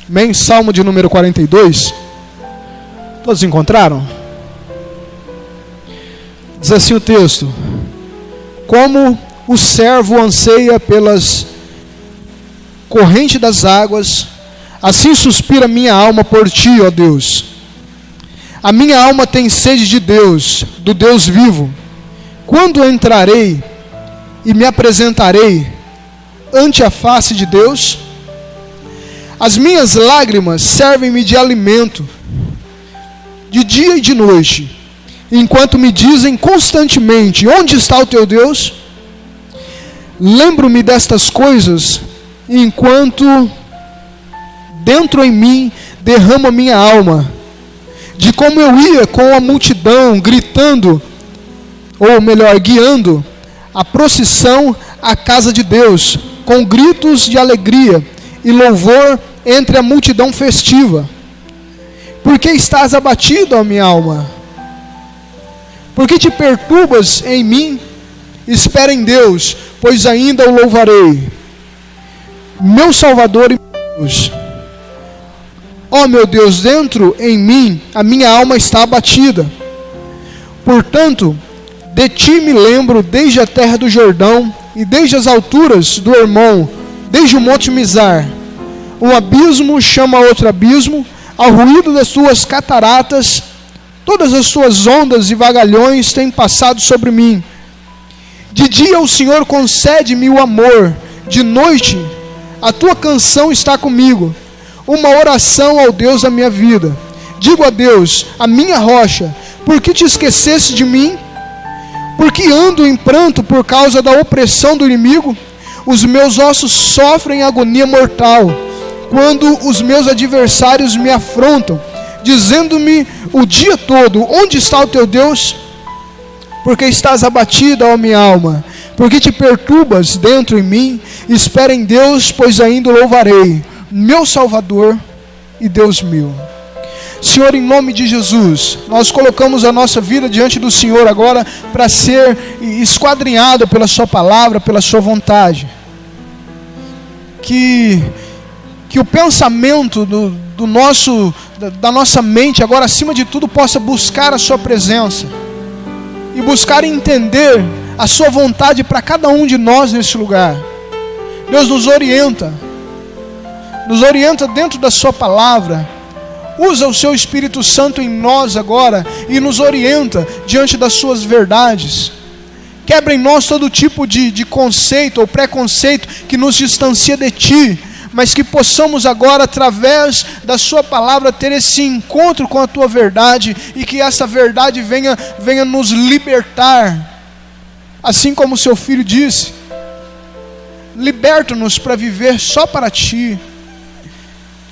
Amém? Salmo de número 42. Todos encontraram? Diz assim o texto: como o servo anseia pelas correntes das águas, assim suspira minha alma por ti, ó Deus. A minha alma tem sede de Deus, do Deus vivo. Quando entrarei e me apresentarei ante a face de Deus? As minhas lágrimas servem-me de alimento, de dia e de noite, enquanto me dizem constantemente: onde está o teu Deus? Lembro-me destas coisas, enquanto dentro em mim derramo a minha alma, de como eu ia com a multidão, gritando, ou melhor, guiando a procissão à casa de Deus, com gritos de alegria e louvor entre a multidão festiva. Por que estás abatido, ó minha alma? Por que te perturbas em mim? Espera em Deus, pois ainda o louvarei, meu Salvador e meu Deus. Ó meu Deus, dentro em mim a minha alma está abatida. Portanto, de ti me lembro desde a terra do Jordão e desde as alturas do Hermon, desde o monte Mizar. Um abismo chama outro abismo, ao ruído das tuas cataratas, todas as tuas ondas e vagalhões têm passado sobre mim. De dia o Senhor concede-me o amor, de noite a tua canção está comigo, uma oração ao Deus da minha vida. Digo a Deus, a minha rocha: por que te esqueceste de mim? Porque ando em pranto por causa da opressão do inimigo? Os meus ossos sofrem agonia mortal, quando os meus adversários me afrontam, dizendo-me o dia todo: onde está o teu Deus? Porque estás abatida, ó minha alma? Porque te perturbas dentro em mim? Espera em Deus, pois ainda o louvarei, meu Salvador e Deus meu. Senhor, em nome de Jesus, nós colocamos a nossa vida diante do Senhor agora para ser esquadrinhado pela sua palavra, pela sua vontade. Que o pensamento da nossa mente agora, acima de tudo, possa buscar a sua presença e buscar entender a sua vontade para cada um de nós nesse lugar. Deus, nos orienta dentro da sua palavra. Usa o seu Espírito Santo em nós agora e nos orienta diante das suas verdades. Quebra em nós todo tipo de conceito ou preconceito que nos distancia de ti, mas que possamos agora, através da sua palavra, ter esse encontro com a tua verdade e que essa verdade venha nos libertar. Assim como o seu filho disse: liberta-nos para viver só para ti.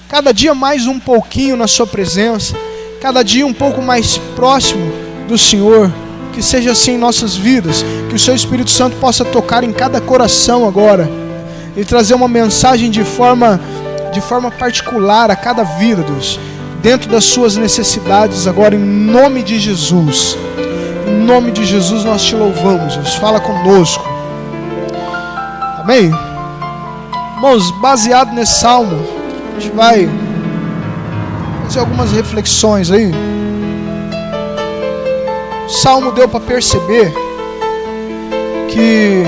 Cada dia mais um pouquinho na sua presença, cada dia um pouco mais próximo do Senhor. Que seja assim em nossas vidas, que o seu Espírito Santo possa tocar em cada coração agora e trazer uma mensagem de forma particular a cada vida, Deus, dentro das suas necessidades agora, em nome de Jesus. Em nome de Jesus nós te louvamos, Deus. Fala conosco. Amém? Irmãos, baseado nesse salmo, a gente vai fazer algumas reflexões aí. O salmo deu para perceber que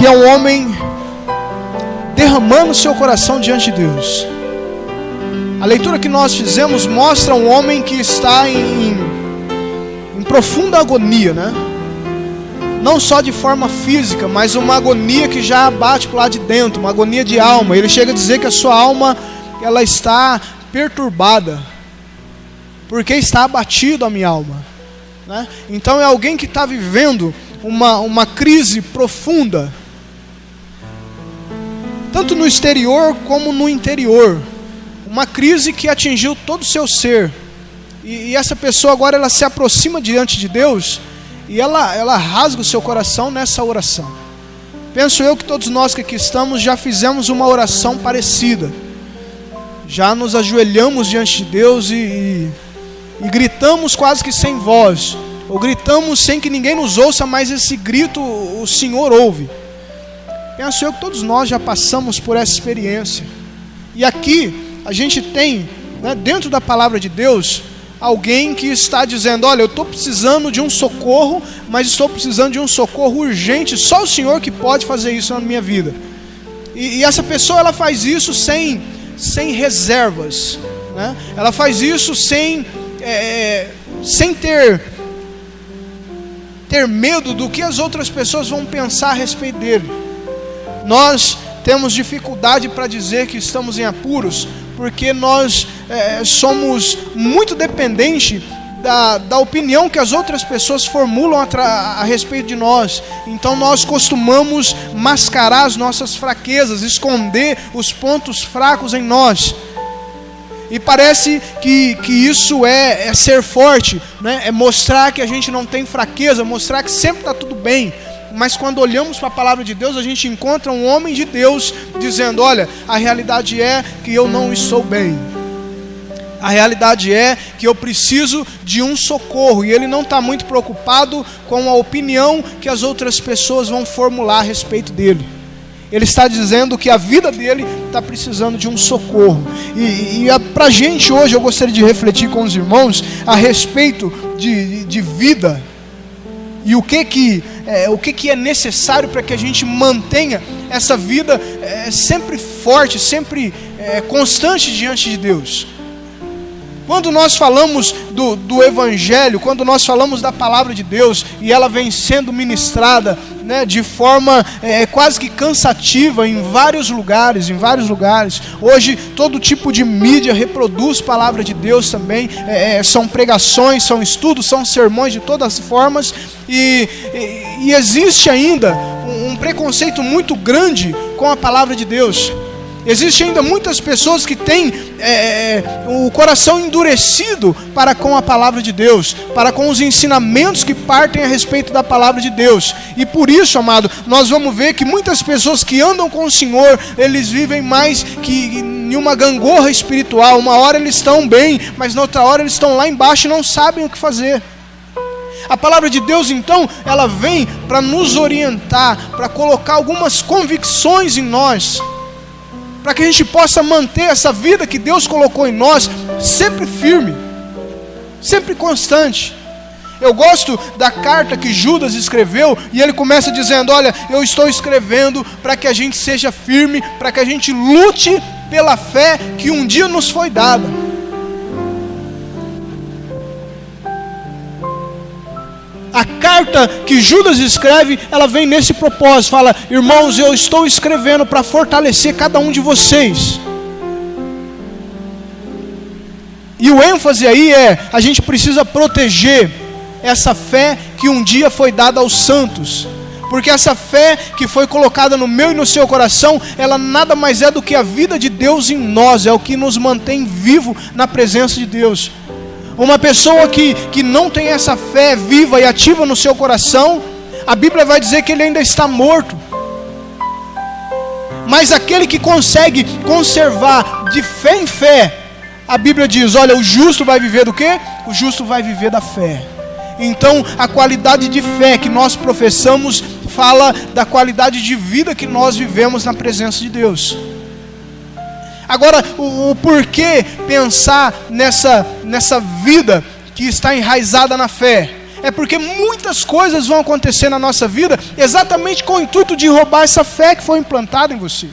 é um homem derramando seu coração diante de Deus. A leitura que nós fizemos mostra um homem que está em profunda agonia, né? Não só de forma física, mas uma agonia que já abate para lá de dentro, uma agonia de alma. Ele chega a dizer que a sua alma, ela está perturbada, porque está abatido a minha alma, né? Então é alguém que está vivendo uma crise profunda, tanto no exterior como no interior. Uma crise que atingiu todo o seu ser. E essa pessoa agora, ela se aproxima diante de Deus e ela rasga o seu coração nessa oração. Penso eu que todos nós que aqui estamos já fizemos uma oração parecida. Já nos ajoelhamos diante de Deus e gritamos quase que sem voz, ou gritamos sem que ninguém nos ouça, mas esse grito o Senhor ouve. Penso eu que todos nós já passamos por essa experiência. E aqui a gente tem, né, dentro da palavra de Deus, alguém que está dizendo: olha, eu estou precisando de um socorro, mas estou precisando de um socorro urgente. Só o Senhor que pode fazer isso na minha vida. E essa pessoa, ela faz isso sem reservas, né? Ela faz isso sem ter medo do que as outras pessoas vão pensar a respeito dele. Nós temos dificuldade para dizer que estamos em apuros, porque nós somos muito dependentes da opinião que as outras pessoas formulam a respeito de nós. Então nós costumamos mascarar as nossas fraquezas, esconder os pontos fracos em nós. E parece que isso é ser forte, né? É mostrar que a gente não tem fraqueza, mostrar que sempre está tudo bem. Mas quando olhamos para a palavra de Deus, a gente encontra um homem de Deus dizendo: olha, a realidade é que eu não estou bem. A realidade é que eu preciso de um socorro. E ele não está muito preocupado com a opinião que as outras pessoas vão formular a respeito dele. Ele está dizendo que a vida dele está precisando de um socorro. E para a gente hoje, eu gostaria de refletir com os irmãos a respeito de vida. E o que é necessário para que a gente mantenha essa vida sempre forte, sempre constante diante de Deus. Quando nós falamos do Evangelho, quando nós falamos da palavra de Deus, e ela vem sendo ministrada, né, de forma quase que cansativa em vários lugares. Hoje todo tipo de mídia reproduz palavra de Deus também. São pregações, são estudos, são sermões de todas as formas. E existe ainda um preconceito muito grande com a palavra de Deus. Existem ainda muitas pessoas que têm o coração endurecido para com a palavra de Deus, para com os ensinamentos que partem a respeito da palavra de Deus. E por isso, amado, nós vamos ver que muitas pessoas que andam com o Senhor, eles vivem mais que em uma gangorra espiritual. Uma hora eles estão bem, mas na outra hora eles estão lá embaixo e não sabem o que fazer. A palavra de Deus, então, ela vem para nos orientar, para colocar algumas convicções em nós, para que a gente possa manter essa vida que Deus colocou em nós sempre firme, sempre constante. Eu gosto da carta que Judas escreveu, e ele começa dizendo: olha, eu estou escrevendo para que a gente seja firme, para que a gente lute pela fé que um dia nos foi dada. A carta que Judas escreve, ela vem nesse propósito. Fala: irmãos, eu estou escrevendo para fortalecer cada um de vocês. E o ênfase aí a gente precisa proteger essa fé que um dia foi dada aos santos. Porque essa fé que foi colocada no meu e no seu coração, ela nada mais é do que a vida de Deus em nós. É o que nos mantém vivo na presença de Deus. Uma pessoa que não tem essa fé viva e ativa no seu coração, a Bíblia vai dizer que ele ainda está morto. Mas aquele que consegue conservar de fé em fé, a Bíblia diz: olha, o justo vai viver do quê? O justo vai viver da fé. Então a qualidade de fé que nós professamos fala da qualidade de vida que nós vivemos na presença de Deus. Agora, o porquê pensar nessa vida que está enraizada na fé? É porque muitas coisas vão acontecer na nossa vida exatamente com o intuito de roubar essa fé que foi implantada em você.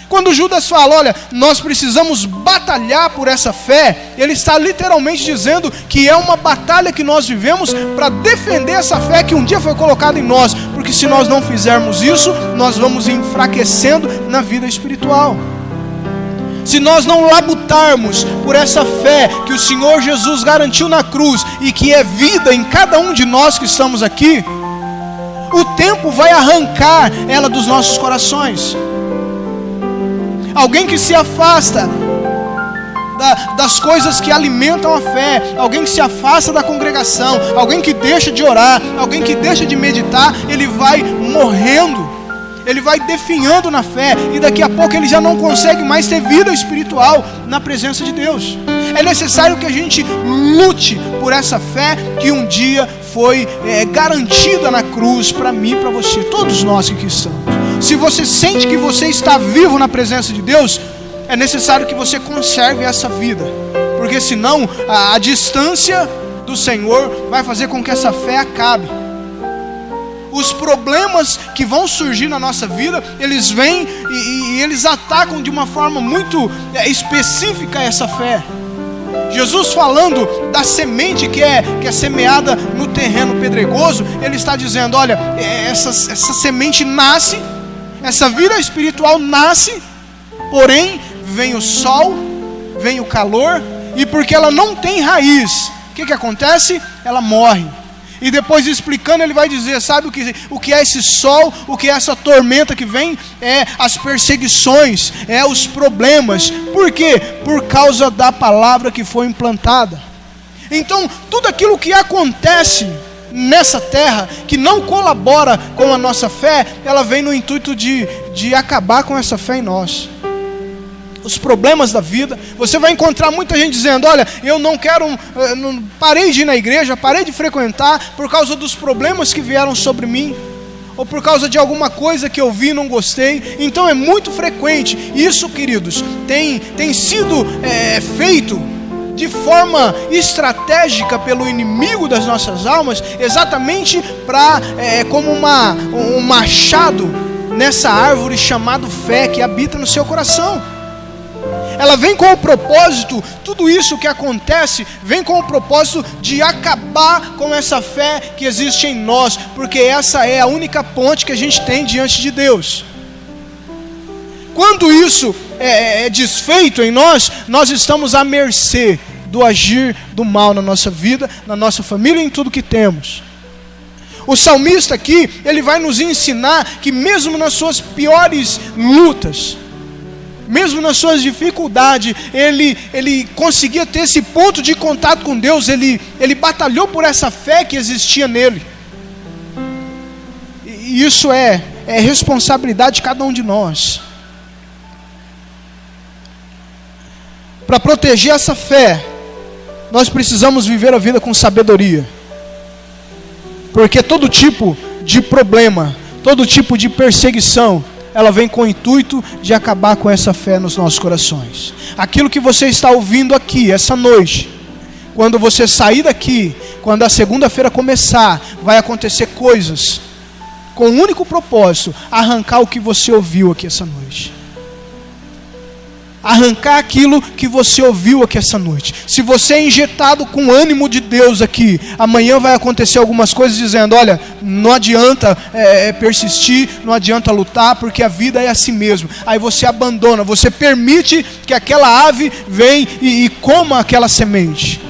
Quando Judas fala: olha, nós precisamos batalhar por essa fé, ele está literalmente dizendo que é uma batalha que nós vivemos para defender essa fé que um dia foi colocada em nós. Porque se nós não fizermos isso, nós vamos enfraquecendo na vida espiritual. Se nós não labutarmos por essa fé que o Senhor Jesus garantiu na cruz e que é vida em cada um de nós que estamos aqui, o tempo vai arrancar ela dos nossos corações. Alguém que se afasta das coisas que alimentam a fé, alguém que se afasta da congregação, alguém que deixa de orar, alguém que deixa de meditar, ele vai morrendo. Ele vai definhando na fé, e daqui a pouco ele já não consegue mais ter vida espiritual na presença de Deus. É necessário que a gente lute por essa fé que um dia foi garantida na cruz para mim e para você, todos nós que aqui estamos. Se você sente que você está vivo na presença de Deus, é necessário que você conserve essa vida, porque senão a distância do Senhor vai fazer com que essa fé acabe. Os problemas que vão surgir na nossa vida, eles vêm e eles atacam de uma forma muito específica essa fé. Jesus, falando da semente que é semeada no terreno pedregoso, ele está dizendo: olha, essa semente nasce, essa vida espiritual nasce, porém vem o sol, vem o calor, e porque ela não tem raiz, o que acontece? Ela morre. E depois, explicando, ele vai dizer: sabe o que é esse sol, o que é essa tormenta que vem? É as perseguições, é os problemas. Por quê? Por causa da palavra que foi implantada. Então, tudo aquilo que acontece nessa terra, que não colabora com a nossa fé, ela vem no intuito de acabar com essa fé em nós. Os problemas da vida, você vai encontrar muita gente dizendo: olha, eu não quero, parei de ir na igreja, parei de frequentar por causa dos problemas que vieram sobre mim, ou por causa de alguma coisa que eu vi e não gostei. Então é muito frequente. Isso, queridos, tem sido feito de forma estratégica pelo inimigo das nossas almas, exatamente como um machado nessa árvore chamada fé que habita no seu coração. Ela vem com o propósito, tudo isso que acontece vem com o propósito de acabar com essa fé que existe em nós, porque essa é a única ponte que a gente tem diante de Deus. Quando isso é desfeito em nós, nós estamos à mercê do agir do mal na nossa vida, na nossa família e em tudo que temos. O salmista aqui, ele vai nos ensinar que mesmo nas suas piores lutas, mesmo nas suas dificuldades, ele conseguia ter esse ponto de contato com Deus. Ele batalhou por essa fé que existia nele. E isso é responsabilidade de cada um de nós. Para proteger essa fé, nós precisamos viver a vida com sabedoria. Porque todo tipo de problema, todo tipo de perseguição, ela vem com o intuito de acabar com essa fé nos nossos corações. Aquilo que você está ouvindo aqui, essa noite, quando você sair daqui, quando a segunda-feira começar, vai acontecer coisas com o único propósito: arrancar o que você ouviu aqui essa noite. Arrancar aquilo que você ouviu aqui essa noite. Se você é injetado com ânimo de Deus aqui, amanhã vai acontecer algumas coisas dizendo: olha, não adianta persistir, não adianta lutar, porque a vida é assim mesmo. Aí você abandona, você permite que aquela ave venha e coma aquela semente.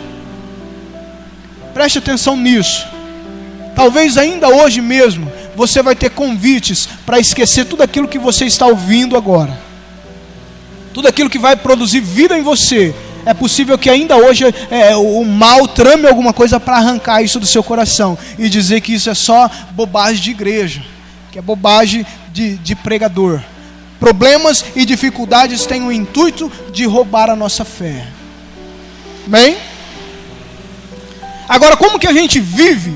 Preste atenção nisso. Talvez ainda hoje mesmo você vai ter convites para esquecer tudo aquilo que você está ouvindo agora. Tudo aquilo que vai produzir vida em você. É possível que ainda hoje o mal trame alguma coisa para arrancar isso do seu coração e dizer que isso é só bobagem de igreja, que é bobagem de pregador. Problemas e dificuldades têm o intuito de roubar a nossa fé. Bem? Agora, como que a gente vive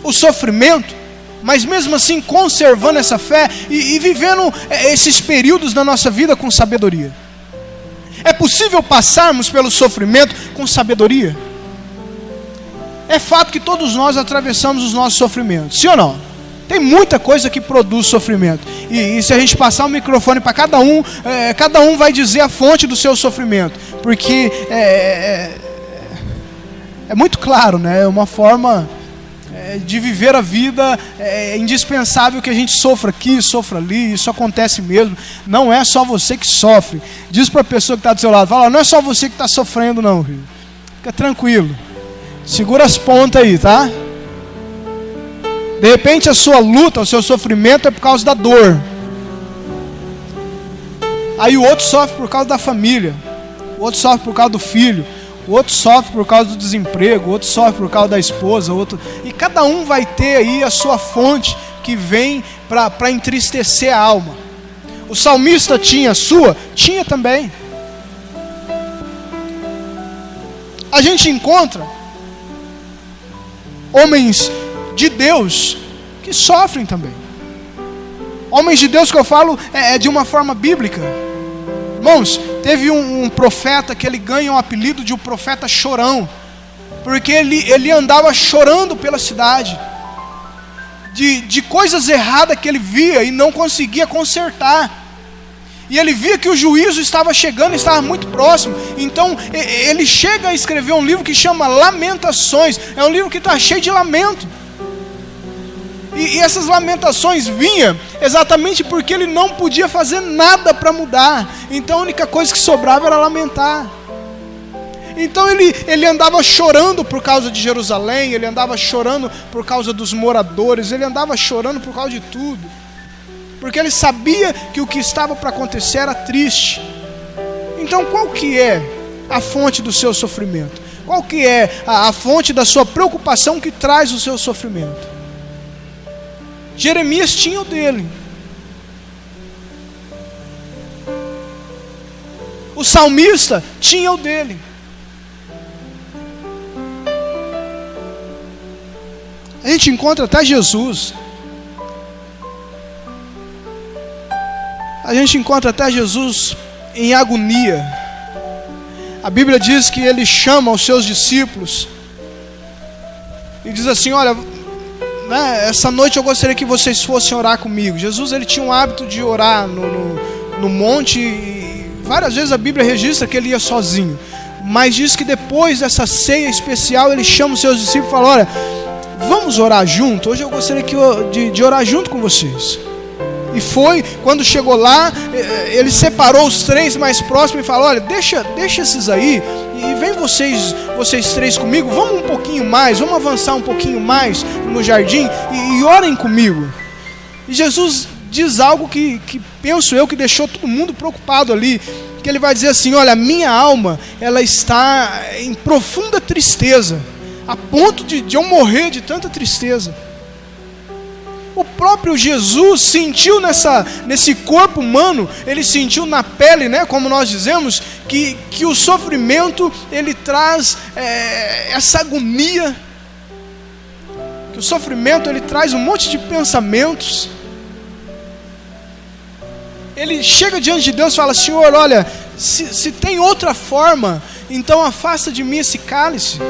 o sofrimento, mas mesmo assim conservando essa fé e vivendo esses períodos na nossa vida com sabedoria? É possível passarmos pelo sofrimento com sabedoria? É fato que todos nós atravessamos os nossos sofrimentos, sim ou não? Tem muita coisa que produz sofrimento. E se a gente passar o microfone para cada um vai dizer a fonte do seu sofrimento. Porque é muito claro, né? É uma forma de viver a vida. É indispensável que a gente sofra aqui, sofra ali. Isso acontece mesmo. Não é só você que sofre. Diz para a pessoa que está do seu lado: fala, não é só você que está sofrendo não, filho. Fica tranquilo, segura as pontas aí, tá? De repente a sua luta, o seu sofrimento é por causa da dor. Aí o outro sofre por causa da família, o outro sofre por causa do filho, o outro sofre por causa do desemprego, o outro sofre por causa da esposa, e cada um vai ter aí a sua fonte que vem para entristecer a alma. O salmista tinha a sua? Tinha também. A gente encontra homens de Deus que sofrem também. Homens de Deus que eu falo é de uma forma bíblica. Irmãos, teve um profeta que ele ganha um apelido de o profeta chorão, porque ele andava chorando pela cidade, de coisas erradas que ele via e não conseguia consertar. E ele via que o juízo estava chegando, estava muito próximo. Então ele chega a escrever um livro que chama Lamentações. É um livro que está cheio de lamento. E essas lamentações vinham exatamente porque ele não podia fazer nada para mudar. Então a única coisa que sobrava era lamentar. Então ele andava chorando por causa de Jerusalém, ele andava chorando por causa dos moradores, ele andava chorando por causa de tudo. Porque ele sabia que o que estava para acontecer era triste. Então qual que é a fonte do seu sofrimento? Qual que é a fonte da sua preocupação que traz o seu sofrimento? Jeremias tinha o dele. O salmista tinha o dele. A gente encontra até Jesus. A gente encontra até Jesus em agonia. A Bíblia diz que ele chama os seus discípulos e diz assim: olha, essa noite eu gostaria que vocês fossem orar comigo. Jesus, ele tinha um hábito de orar no monte, e várias vezes a Bíblia registra que ele ia sozinho, mas diz que depois dessa ceia especial ele chama os seus discípulos e fala: olha, vamos orar junto? Hoje eu gostaria de orar junto com vocês. E foi, quando chegou lá, ele separou os 3 mais próximos e falou: olha, deixa esses aí, e vem vocês 3 comigo, vamos um pouquinho mais, vamos avançar um pouquinho mais no jardim, e orem comigo. E Jesus diz algo que penso eu que deixou todo mundo preocupado ali, que ele vai dizer assim: olha, a minha alma, ela está em profunda tristeza, a ponto de eu morrer de tanta tristeza. O próprio Jesus sentiu nesse corpo humano, ele sentiu na pele, como nós dizemos, que o sofrimento, ele traz essa agonia, que o sofrimento, ele traz um monte de pensamentos. Ele chega diante de Deus e fala: Senhor, olha, se tem outra forma, então afasta de mim esse cálice.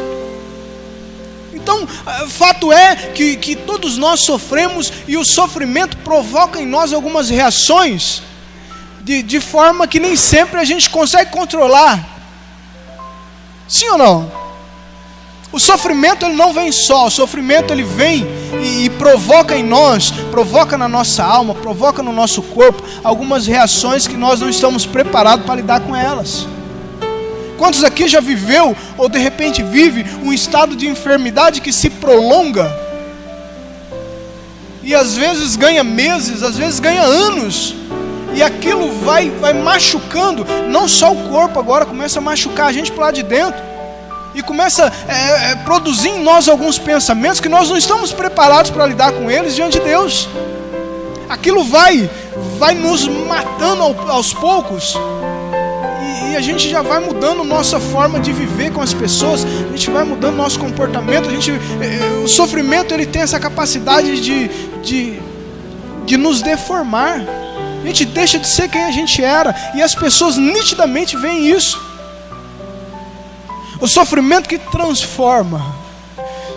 Então, fato é que todos nós sofremos, e o sofrimento provoca em nós algumas reações, de forma que nem sempre a gente consegue controlar. Sim ou não? O sofrimento, ele não vem só, o sofrimento, ele vem e provoca em nós, provoca na nossa alma, provoca no nosso corpo algumas reações que nós não estamos preparados para lidar com elas. Quantos aqui já viveu, ou de repente vive, um estado de enfermidade que se prolonga? E às vezes ganha meses, às vezes ganha anos. E aquilo vai machucando, não só o corpo agora, começa a machucar a gente por lá de dentro. E começa a produzir em nós alguns pensamentos que nós não estamos preparados para lidar com eles diante de Deus. Aquilo vai nos matando aos poucos. E a gente já vai mudando nossa forma de viver com as pessoas, a gente vai mudando nosso comportamento. O sofrimento, ele tem essa capacidade de nos deformar. A gente deixa de ser quem a gente era, e as pessoas nitidamente veem isso. O sofrimento que transforma.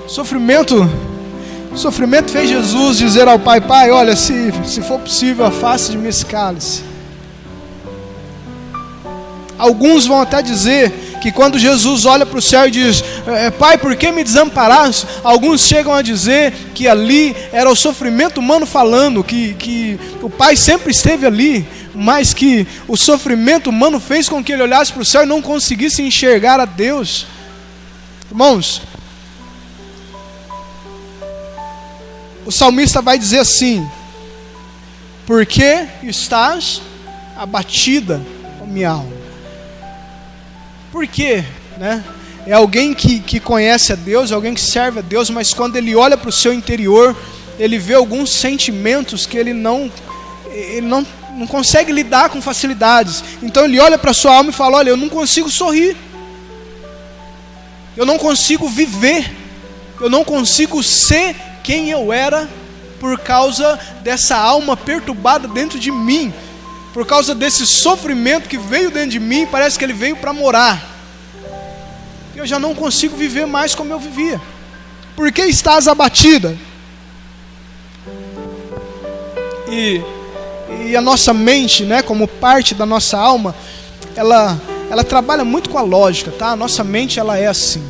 O sofrimento fez Jesus dizer ao Pai: Pai, olha, se for possível, afaste de mim esse cálice. Alguns vão até dizer que quando Jesus olha para o céu e diz: Pai, por que me desamparaste? Alguns chegam a dizer que ali era o sofrimento humano falando, que o Pai sempre esteve ali, mas que o sofrimento humano fez com que ele olhasse para o céu e não conseguisse enxergar a Deus. Irmãos, o salmista vai dizer assim: por que estás abatida, ó minha alma? Por quê? É alguém que conhece a Deus, é alguém que serve a Deus, mas quando ele olha para o seu interior, ele vê alguns sentimentos que ele não consegue lidar com facilidades. Então ele olha para a sua alma e fala: olha, eu não consigo sorrir, eu não consigo viver, eu não consigo ser quem eu era por causa dessa alma perturbada dentro de mim, por causa desse sofrimento que veio dentro de mim. Parece que ele veio para morar. Eu já não consigo viver mais como eu vivia. Por que estás abatida? E a nossa mente, né, como parte da nossa alma, ela trabalha muito com a lógica, tá? A nossa mente, ela é assim.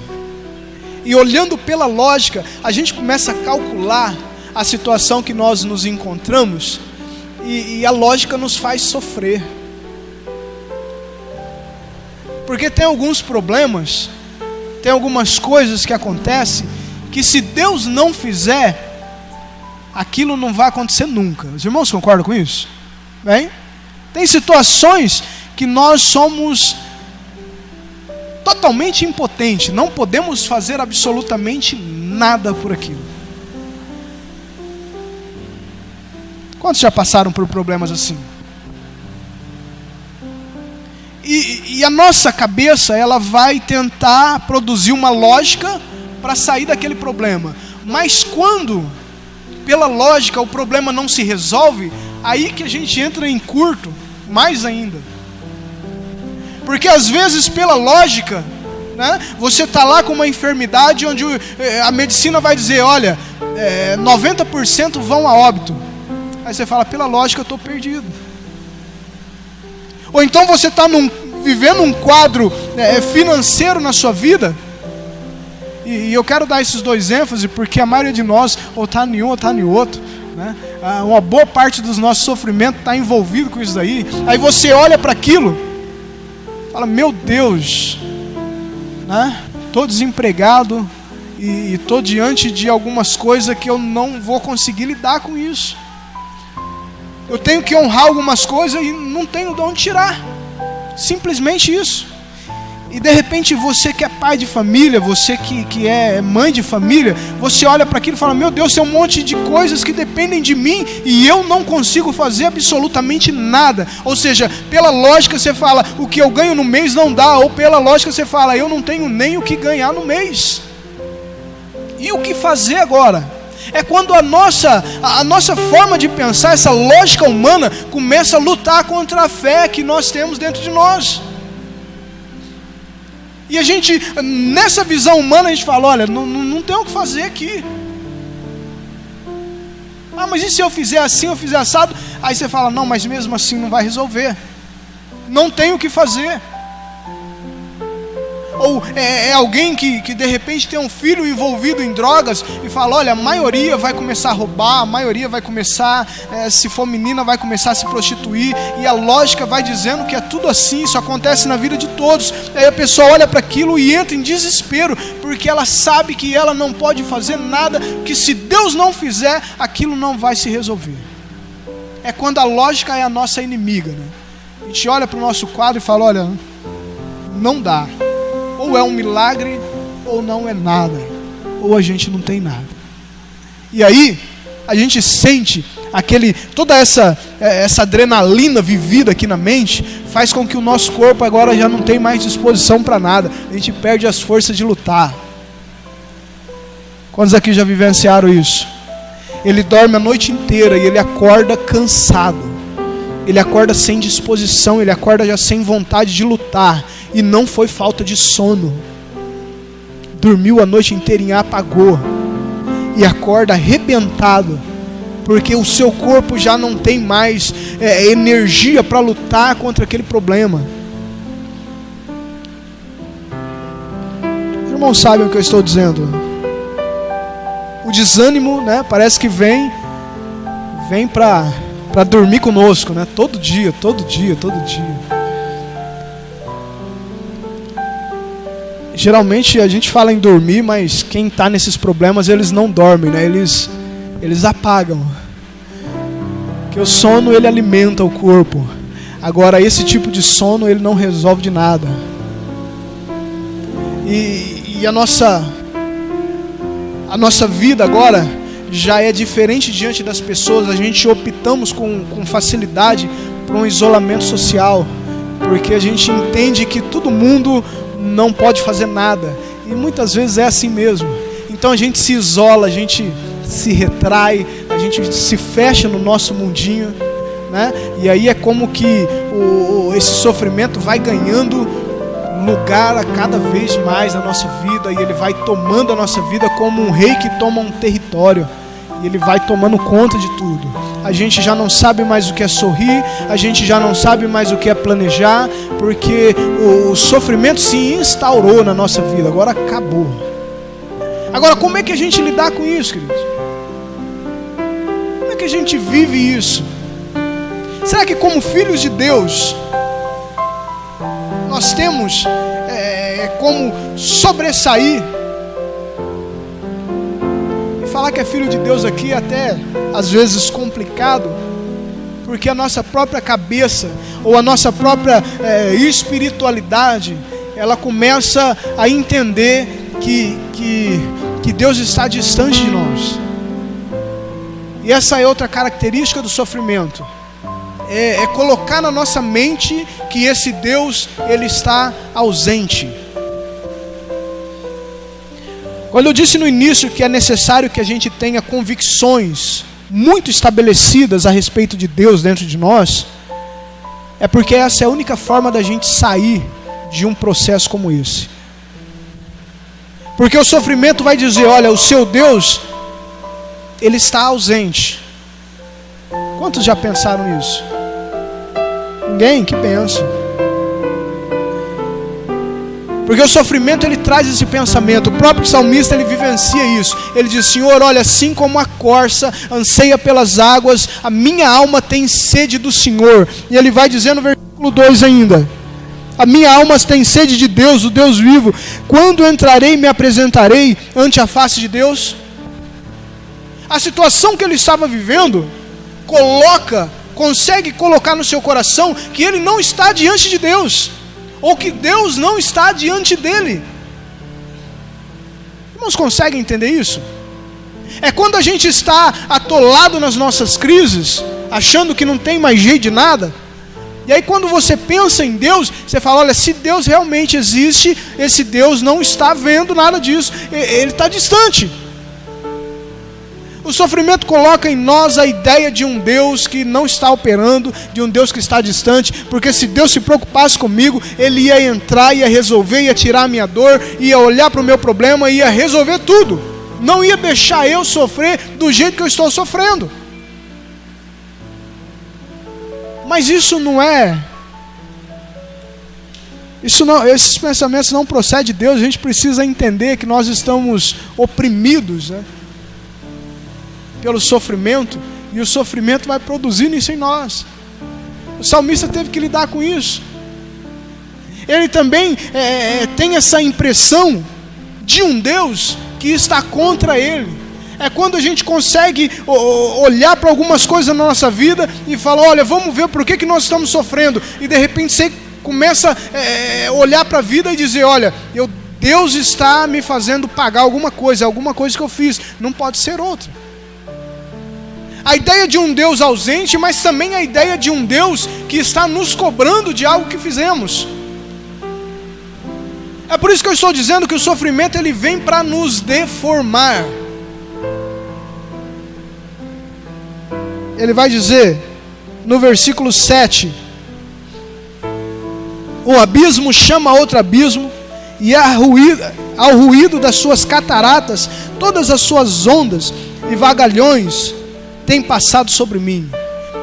E olhando pela lógica, a gente começa a calcular a situação que nós nos encontramos, e a lógica nos faz sofrer. Porque tem alguns problemas, tem algumas coisas que acontecem, que se Deus não fizer, aquilo não vai acontecer nunca. Os irmãos concordam com isso? Bem? Tem situações que nós somos totalmente impotentes, não podemos fazer absolutamente nada por aquilo. Quantos já passaram por problemas assim? E a nossa cabeça, ela vai tentar produzir uma lógica para sair daquele problema. Mas quando, pela lógica, o problema não se resolve, aí que a gente entra em curto, mais ainda. Porque às vezes, pela lógica, né, você está lá com uma enfermidade onde a medicina vai dizer, olha, 90% vão a óbito. Aí você fala, pela lógica eu estou perdido. Ou então você está vivendo um quadro financeiro na sua vida, e eu quero dar esses dois ênfases, porque a maioria de nós ou está em um ou está em outro, né? Uma boa parte dos nossos sofrimentos está envolvido com isso aí. Aí você olha para aquilo, fala, meu Deus, né? Estou desempregado e estou diante de algumas coisas que eu não vou conseguir lidar com isso. Eu tenho que honrar algumas coisas e não tenho de onde tirar. Simplesmente isso. E de repente você que é pai de família, você que é mãe de família, você olha para aquilo e fala, meu Deus, tem um monte de coisas que dependem de mim e eu não consigo fazer absolutamente nada. Ou seja, pela lógica você fala, o que eu ganho no mês não dá. Ou pela lógica você fala, eu não tenho nem o que ganhar no mês. E o que fazer agora? É quando a nossa forma de pensar, essa lógica humana, começa a lutar contra a fé que nós temos dentro de nós. E a gente, nessa visão humana, a gente fala, olha, não tem o que fazer aqui. Ah, mas e se eu fizer assim, eu fizer assado? Aí você fala, não, mas mesmo assim não vai resolver. Não tem o que fazer. Ou é alguém que de repente tem um filho envolvido em drogas e fala, olha, a maioria vai começar a roubar, a maioria vai começar, se for menina, vai começar a se prostituir, e a lógica vai dizendo que é tudo assim, isso acontece na vida de todos. Aí a pessoa olha para aquilo e entra em desespero, porque ela sabe que ela não pode fazer nada, que se Deus não fizer, aquilo não vai se resolver. É quando a lógica é a nossa inimiga, né? A gente olha para o nosso quadro e fala, olha, não dá. Ou é um milagre, ou não é nada. Ou a gente não tem nada. E aí, a gente sente toda essa adrenalina vivida aqui na mente, faz com que o nosso corpo agora já não tem mais disposição para nada. A gente perde as forças de lutar. Quantos aqui já vivenciaram isso? Ele dorme a noite inteira e ele acorda cansado. Ele acorda sem disposição, ele acorda já sem vontade de lutar. E não foi falta de sono. Dormiu a noite inteira e apagou. E acorda arrebentado, porque o seu corpo já não tem mais energia para lutar contra aquele problema. Os irmãos sabem o que eu estou dizendo. O desânimo, né, parece que vem para dormir conosco, né? Todo dia. Geralmente a gente fala em dormir, mas quem está nesses problemas, eles não dormem, né? Eles apagam. Porque o sono, ele alimenta o corpo. Agora, esse tipo de sono, ele não resolve de nada. E a nossa vida agora já é diferente diante das pessoas. A gente optamos com facilidade por um isolamento social, porque a gente entende que todo mundo não pode fazer nada, e muitas vezes é assim mesmo. Então a gente se isola, a gente se retrai, a a gente se fecha no nosso mundinho, né? E aí é como que esse sofrimento vai ganhando lugar a cada vez mais na nossa vida, e ele vai tomando a nossa vida como um rei que toma um território, e ele vai tomando conta de tudo. A gente já não sabe mais o que é sorrir, a gente já não sabe mais o que é planejar, porque o sofrimento se instaurou na nossa vida, agora acabou. Agora, como é que a gente lidar com isso, queridos? Como é que a gente vive isso? Será que como filhos de Deus nós temos como sobressair? E falar que é filho de Deus aqui é até às vezes complicado, porque a nossa própria cabeça ou a nossa própria espiritualidade, ela começa a entender que Deus está distante de nós. E essa é outra característica do sofrimento. É colocar na nossa mente que esse Deus, ele está ausente. Quando eu disse no início que é necessário que a gente tenha convicções muito estabelecidas a respeito de Deus dentro de nós, é porque essa é a única forma da gente sair de um processo como esse. Porque o sofrimento vai dizer, olha, o seu Deus, ele está ausente. Quantos já pensaram nisso? Ninguém que pensa. Porque o sofrimento, ele traz esse pensamento. O próprio salmista, ele vivencia isso. Ele diz, Senhor, olha, assim como a corça anseia pelas águas, a minha alma tem sede do Senhor. E ele vai dizer no versículo 2 ainda, a minha alma tem sede de Deus, o Deus vivo. Quando entrarei e me apresentarei ante a face de Deus? A situação que ele estava vivendo consegue colocar no seu coração que ele não está diante de Deus, ou que Deus não está diante dele. Irmãos, conseguem entender isso? É quando a gente está atolado nas nossas crises, achando que não tem mais jeito de nada, e aí quando você pensa em Deus, você fala, olha, se Deus realmente existe, esse Deus não está vendo nada disso, ele está distante. O sofrimento coloca em nós a ideia de um Deus que não está operando, de um Deus que está distante, porque se Deus se preocupasse comigo, Ele ia entrar, ia resolver, ia tirar a minha dor, ia olhar para o meu problema, ia resolver tudo. Não ia deixar eu sofrer do jeito que eu estou sofrendo. Mas isso não é... esses pensamentos não procedem de Deus. A gente precisa entender que nós estamos oprimidos, né, pelo sofrimento, e o sofrimento vai produzindo isso em nós. O salmista teve que lidar com isso. Ele também tem essa impressão de um Deus que está contra ele. É quando a gente consegue olhar para algumas coisas na nossa vida e falar, olha, vamos ver por que nós estamos sofrendo, e de repente você começa a olhar para a vida e dizer, olha, Deus está me fazendo pagar alguma coisa que eu fiz, não pode ser outra. A ideia de um Deus ausente, mas também a ideia de um Deus que está nos cobrando de algo que fizemos. É por isso que eu estou dizendo que o sofrimento, ele vem para nos deformar. Ele vai dizer no versículo 7, o abismo chama outro abismo, e ao ruído das suas cataratas, todas as suas ondas e vagalhões tem passado sobre mim.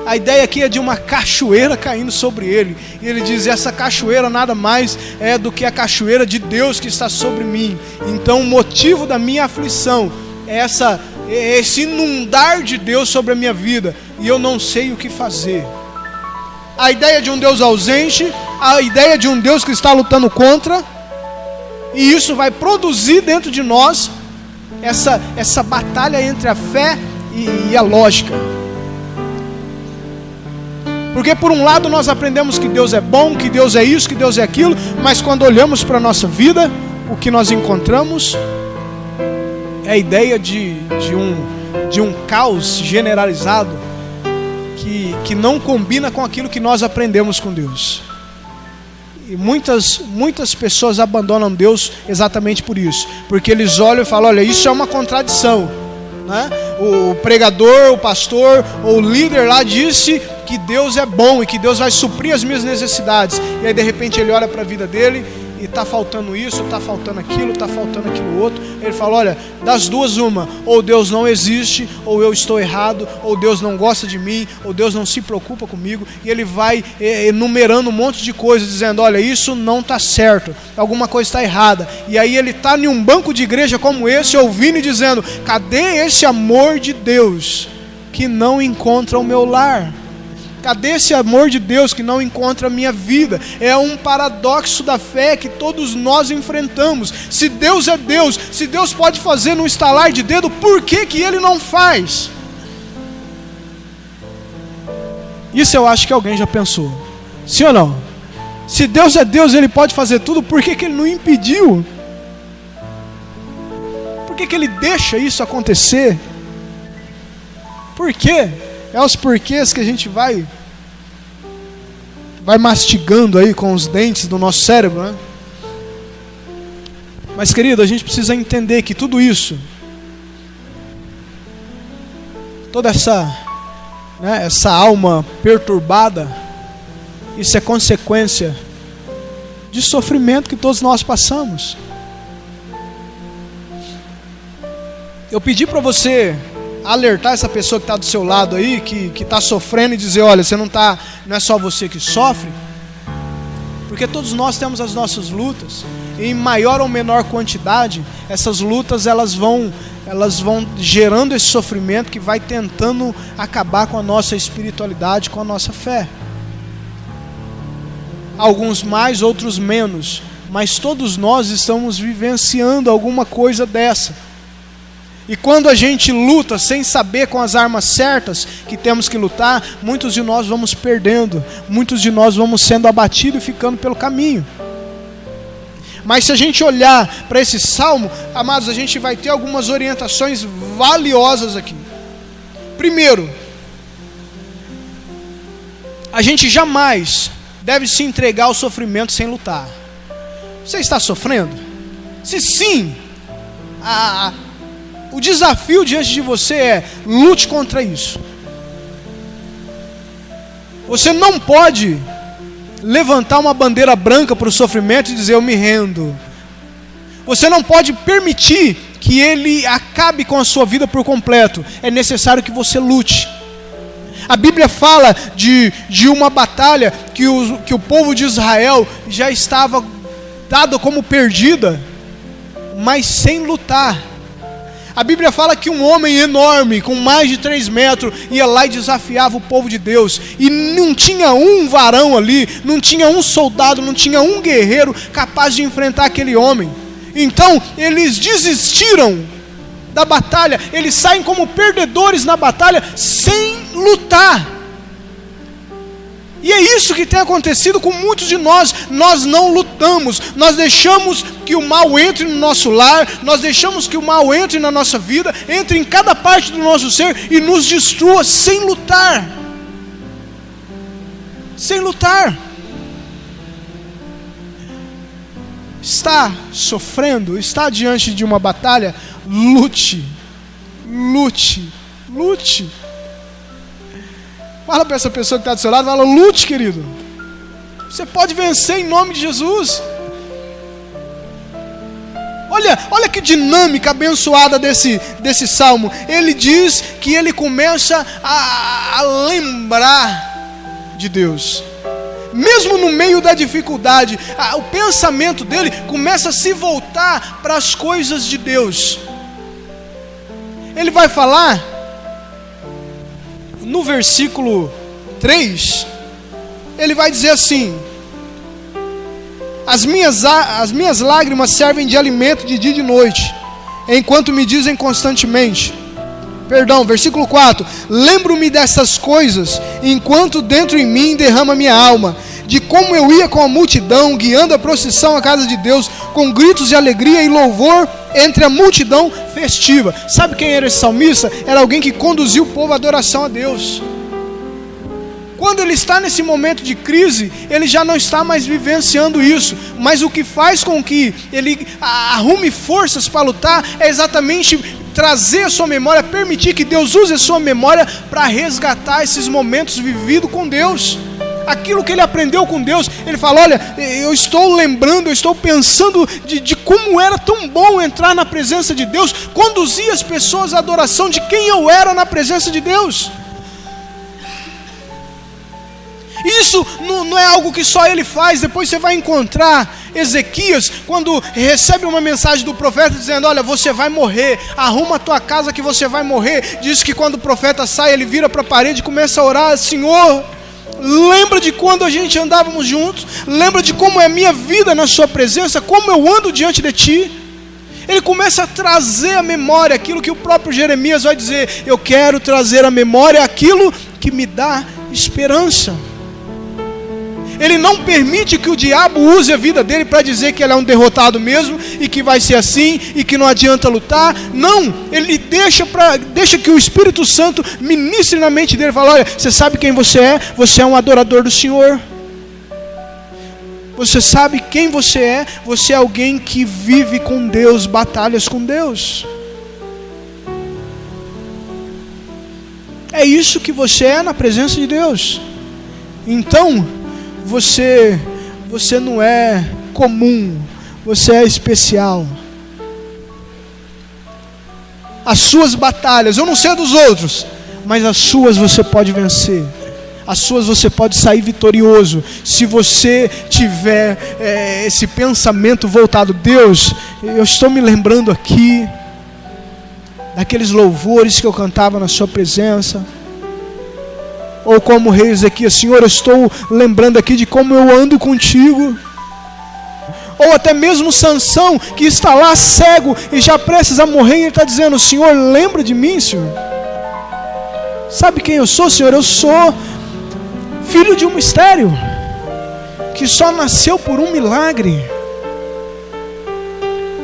A ideia aqui é de uma cachoeira caindo sobre ele. E ele diz, essa cachoeira nada mais é do que a cachoeira de Deus que está sobre mim. Então o motivo da minha aflição é esse inundar de Deus sobre a minha vida, e eu não sei o que fazer. A ideia de um Deus ausente, a ideia de um Deus que está lutando contra, e isso vai produzir dentro de nós essa batalha entre a fé e a lógica. Porque por um lado nós aprendemos que Deus é bom, que Deus é isso, que Deus é aquilo, mas quando olhamos para a nossa vida, o que nós encontramos é a ideia de um caos generalizado que não combina com aquilo que nós aprendemos com Deus. E muitas pessoas abandonam Deus exatamente por isso, porque eles olham e falam, olha, isso é uma contradição, né? o pregador, o pastor ou o líder lá disse que Deus é bom e que Deus vai suprir as minhas necessidades. E aí de repente ele olha para a vida dele e está faltando isso, está faltando aquilo, está faltando aquilo outro. Ele fala, olha, das duas uma, ou Deus não existe, ou eu estou errado, ou Deus não gosta de mim, ou Deus não se preocupa comigo. E ele vai enumerando um monte de coisas, dizendo, olha, isso não está certo, alguma coisa está errada. E aí ele está em um banco de igreja como esse, ouvindo e dizendo, cadê esse amor de Deus que não encontra o meu lar? Cadê esse amor de Deus que não encontra a minha vida? É um paradoxo da fé que todos nós enfrentamos. Se Deus é Deus, se Deus pode fazer num estalar de dedo, por que que Ele não faz? Isso eu acho que alguém já pensou. Sim ou não? Se Deus é Deus, Ele pode fazer tudo, por que que Ele não impediu? Por que que Ele deixa isso acontecer? Por quê? É os porquês que a gente vai mastigando aí com os dentes do nosso cérebro, né? Mas, querido, a gente precisa entender que tudo isso, toda essa alma perturbada, isso é consequência de sofrimento que todos nós passamos. Eu pedi para você alertar essa pessoa que está do seu lado aí, que está sofrendo, e dizer, olha, não é só você que sofre, porque todos nós temos as nossas lutas, e em maior ou menor quantidade, essas lutas elas vão gerando esse sofrimento que vai tentando acabar com a nossa espiritualidade, com a nossa fé. Alguns mais, outros menos, mas todos nós estamos vivenciando alguma coisa dessa. E quando a gente luta sem saber com as armas certas que temos que lutar, muitos de nós vamos perdendo, muitos de nós vamos sendo abatidos e ficando pelo caminho. Mas se a gente olhar para esse salmo, amados, a gente vai ter algumas orientações valiosas aqui. Primeiro, a gente jamais deve se entregar ao sofrimento sem lutar. Você está sofrendo? Se sim, o desafio diante de você é, lute contra isso. Você não pode levantar uma bandeira branca para o sofrimento e dizer, eu me rendo. Você não pode permitir que ele acabe com a sua vida por completo. É necessário que você lute. A Bíblia fala de uma batalha que o povo de Israel já estava dado como perdida, mas sem lutar. A Bíblia fala que um homem enorme, com mais de 3 metros, ia lá e desafiava o povo de Deus. E não tinha um varão ali, não tinha um soldado, não tinha um guerreiro capaz de enfrentar aquele homem. Então, eles desistiram da batalha, eles saem como perdedores na batalha, sem lutar. E é isso que tem acontecido com muitos de nós. Nós não lutamos, nós deixamos que o mal entre no nosso lar, nós deixamos que o mal entre na nossa vida, entre em cada parte do nosso ser e nos destrua sem lutar. Sem lutar. Está sofrendo, está diante de uma batalha, lute, lute, lute. Fala para essa pessoa que está do seu lado, fala, lute, querido. Você pode vencer em nome de Jesus. Olha que dinâmica abençoada desse salmo. Ele diz que ele começa a lembrar de Deus. Mesmo no meio da dificuldade, o pensamento dele começa a se voltar para as coisas de Deus. Ele vai falar no versículo 3, ele vai dizer assim: as minhas lágrimas servem de alimento de dia e de noite, enquanto me dizem constantemente. Versículo 4: lembro-me dessas coisas, enquanto dentro em mim derrama minha alma, de como eu ia com a multidão, guiando a procissão à casa de Deus, com gritos de alegria e louvor entre a multidão festiva. Sabe quem era esse salmista? Era alguém que conduziu o povo à adoração a Deus. Quando ele está nesse momento de crise, ele já não está mais vivenciando isso, mas o que faz com que ele arrume forças para lutar é exatamente trazer a sua memória, permitir que Deus use a sua memória para resgatar esses momentos vividos com Deus. Aquilo que ele aprendeu com Deus, ele fala, olha, eu estou lembrando, eu estou pensando de como era tão bom entrar na presença de Deus, conduzir as pessoas à adoração de quem eu era na presença de Deus. Isso não é algo que só ele faz. Depois você vai encontrar Ezequias, quando recebe uma mensagem do profeta dizendo, olha, você vai morrer, arruma a tua casa que você vai morrer. Diz que quando o profeta sai, ele vira para a parede e começa a orar, Senhor, lembra de quando a gente andávamos juntos, lembra de como é a minha vida na sua presença, como eu ando diante de ti. Ele começa a trazer à memória aquilo que o próprio Jeremias vai dizer, eu quero trazer à memória aquilo que me dá esperança. Ele não permite que o diabo use a vida dele para dizer que ele é um derrotado mesmo, e que vai ser assim, e que não adianta lutar. Não, ele deixa que o Espírito Santo ministre na mente dele, fala, olha, você sabe quem você é? Você é um adorador do Senhor. Você sabe quem você é? Você é alguém que vive com Deus, batalhas com Deus. É isso que você é na presença de Deus. Então, você não é comum, você é especial. As suas batalhas, eu não sei dos outros, mas as suas você pode vencer. As suas você pode sair vitorioso, se você tiver esse pensamento voltado. Deus, eu estou me lembrando aqui daqueles louvores que eu cantava na sua presença. Ou como o rei Ezequias, Senhor, eu estou lembrando aqui de como eu ando contigo. Ou até mesmo Sansão, que está lá cego e já prestes a morrer, e ele está dizendo, Senhor, lembra de mim, Senhor. Sabe quem eu sou, Senhor? Eu sou filho de um mistério, que só nasceu por um milagre.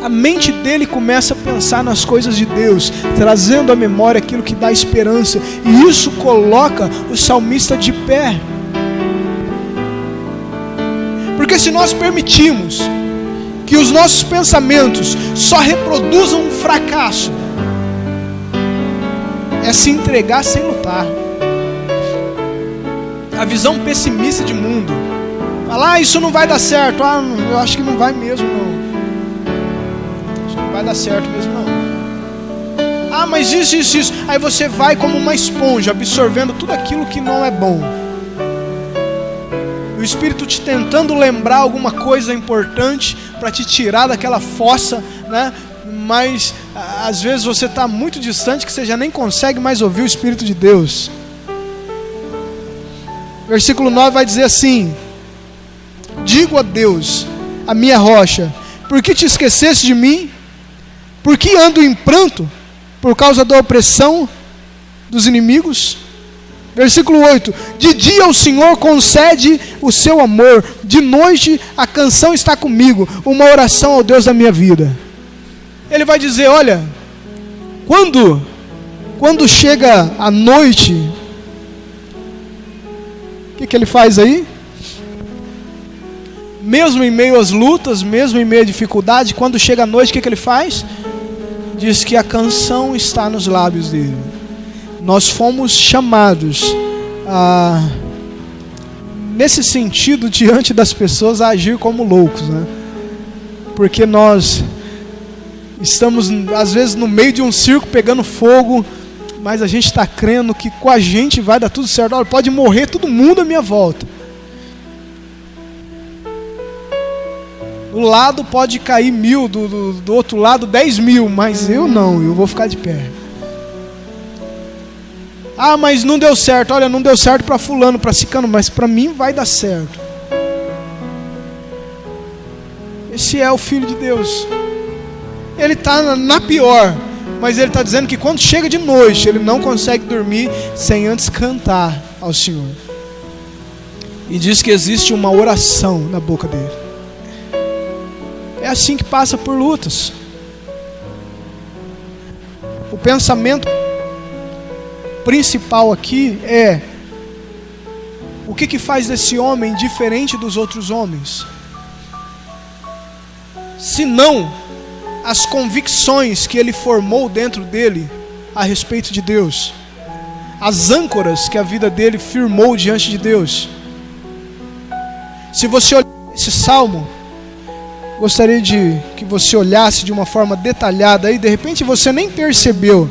A mente dele começa a pensar nas coisas de Deus, trazendo à memória aquilo que dá esperança, e isso coloca o salmista de pé. Porque se nós permitimos que os nossos pensamentos só reproduzam um fracasso, é se entregar sem lutar. A visão pessimista de mundo, falar, isso não vai dar certo, eu acho que não vai mesmo não. Não vai dar certo mesmo não. Mas isso. Aí você vai como uma esponja, absorvendo tudo aquilo que não é bom. O Espírito te tentando lembrar alguma coisa importante para te tirar daquela fossa, né? Mas às vezes você está muito distante, que você já nem consegue mais ouvir o Espírito de Deus. Versículo 9 vai dizer assim: digo a Deus, a minha rocha, por que te esqueceste de mim? Por que ando em pranto? Por causa da opressão dos inimigos? Versículo 8: de dia o Senhor concede o seu amor, de noite a canção está comigo, uma oração ao Deus da minha vida. Ele vai dizer, olha, quando chega a noite, o que ele faz aí? Mesmo em meio às lutas, mesmo em meio à dificuldade, quando chega a noite, o que ele faz? Diz que a canção está nos lábios dele. Nós fomos chamados nesse sentido, diante das pessoas, a agir como loucos, né? Porque nós estamos às vezes no meio de um circo pegando fogo, mas a gente está crendo que com a gente vai dar tudo certo. Olha, pode morrer todo mundo à minha volta, do lado pode cair 1000, do outro lado 10.000, mas eu não, eu vou ficar de pé. Mas não deu certo. Olha, não deu certo para fulano, para cicano, mas para mim vai dar certo. Esse é o Filho de Deus. Ele está na pior, mas ele está dizendo que quando chega de noite, ele não consegue dormir sem antes cantar ao Senhor. E diz que existe uma oração na boca dele. É assim que passa por lutas. O pensamento principal aqui é: O que faz desse homem diferente dos outros homens? Se não as convicções que ele formou dentro dele a respeito de Deus, as âncoras que a vida dele firmou diante de Deus. Se você olhar esse salmo, gostaria de que você olhasse de uma forma detalhada, e de repente você nem percebeu,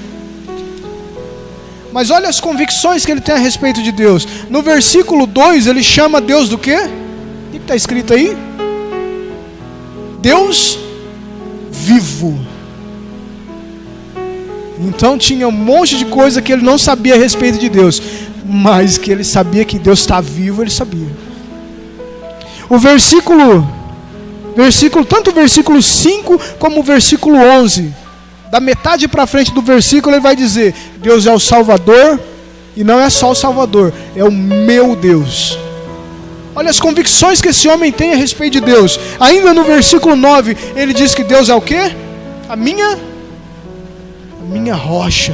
mas olha as convicções que ele tem a respeito de Deus. No versículo 2 ele chama Deus do quê? O que está escrito aí? Deus vivo. Então tinha um monte de coisa que ele não sabia a respeito de Deus, mas que ele sabia que Deus está vivo, ele sabia. O versículo, tanto o versículo 5 como o versículo 11, da metade para frente do versículo, ele vai dizer: Deus é o Salvador, e não é só o Salvador, é o meu Deus. Olha as convicções que esse homem tem a respeito de Deus. Ainda no versículo 9, ele diz que Deus é o quê? A minha rocha.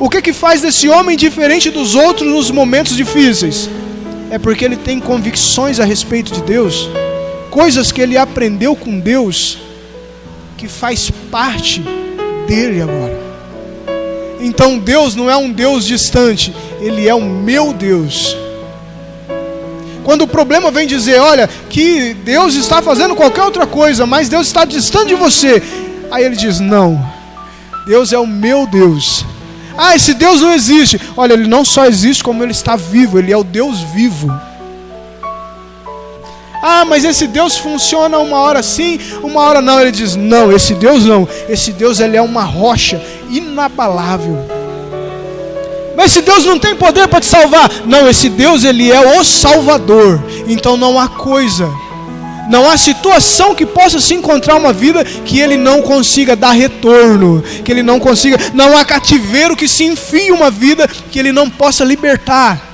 O que faz desse homem diferente dos outros nos momentos difíceis? É porque ele tem convicções a respeito de Deus, coisas que ele aprendeu com Deus, que faz parte dele agora. Então Deus não é um Deus distante, Ele é o meu Deus. Quando o problema vem dizer, olha, que Deus está fazendo qualquer outra coisa, mas Deus está distante de você, aí ele diz, não, Deus é o meu Deus. Ah, esse Deus não existe. Olha, Ele não só existe, como Ele está vivo, Ele é o Deus vivo. Ah, mas esse Deus funciona uma hora sim, uma hora não. Ele diz, não, esse Deus não. Esse Deus, Ele é uma rocha inabalável. Mas esse Deus não tem poder para te salvar. Não, esse Deus, Ele é o Salvador. Então não há coisa, não há situação que possa se encontrar uma vida que Ele não consiga dar retorno, que Ele não consiga, não há cativeiro que se enfie uma vida que Ele não possa libertar.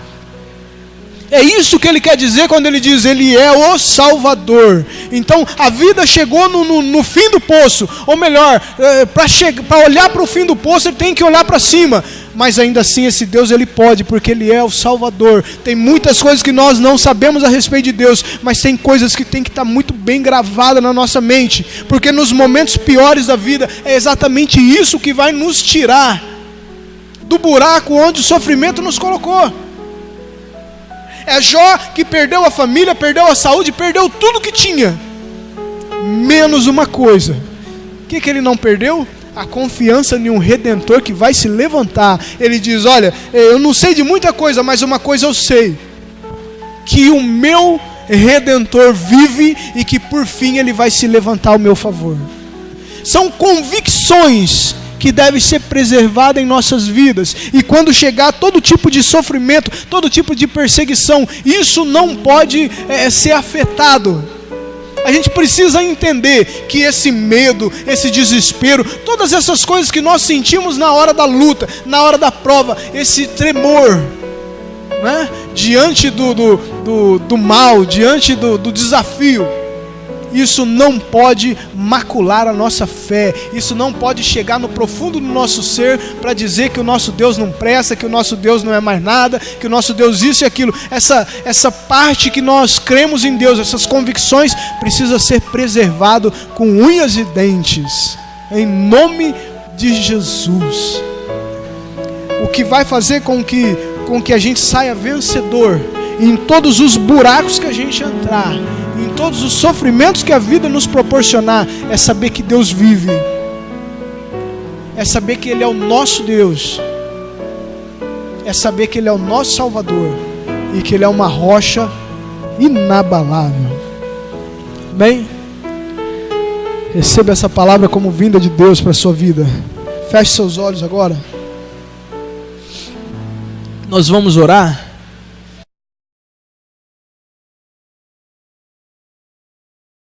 É isso que Ele quer dizer quando Ele diz, Ele é o Salvador. Então a vida chegou no fim do poço, ou melhor, para olhar para o fim do poço, Ele tem que olhar para cima. Mas ainda assim esse Deus, Ele pode, porque Ele é o Salvador. Tem muitas coisas que nós não sabemos a respeito de Deus, mas tem coisas que tem que estar muito bem gravadas na nossa mente, porque nos momentos piores da vida, é exatamente isso que vai nos tirar do buraco onde o sofrimento nos colocou. É Jó que perdeu a família, perdeu a saúde, perdeu tudo que tinha, menos uma coisa. O que ele não perdeu? A confiança em um Redentor que vai se levantar. Ele diz, olha, eu não sei de muita coisa, mas uma coisa eu sei, que o meu Redentor vive e que por fim Ele vai se levantar ao meu favor. São convicções que devem ser preservadas em nossas vidas, e quando chegar todo tipo de sofrimento, todo tipo de perseguição, isso não pode ser afetado. A gente precisa entender que esse medo, esse desespero, todas essas coisas que nós sentimos na hora da luta, na hora da prova, esse tremor, né? Diante do mal, diante do desafio, isso não pode macular a nossa fé, isso não pode chegar no profundo do nosso ser para dizer que o nosso Deus não presta, que o nosso Deus não é mais nada, que o nosso Deus isso e aquilo. Essa parte que nós cremos em Deus, essas convicções, precisa ser preservado com unhas e dentes, em nome de Jesus. O que vai fazer com que a gente saia vencedor em todos os buracos que a gente entrar, em todos os sofrimentos que a vida nos proporcionar, é saber que Deus vive, é saber que Ele é o nosso Deus, é saber que Ele é o nosso Salvador e que Ele é uma rocha inabalável. Amém? Receba essa palavra como vinda de Deus para a sua vida. Feche seus olhos agora. Nós vamos orar.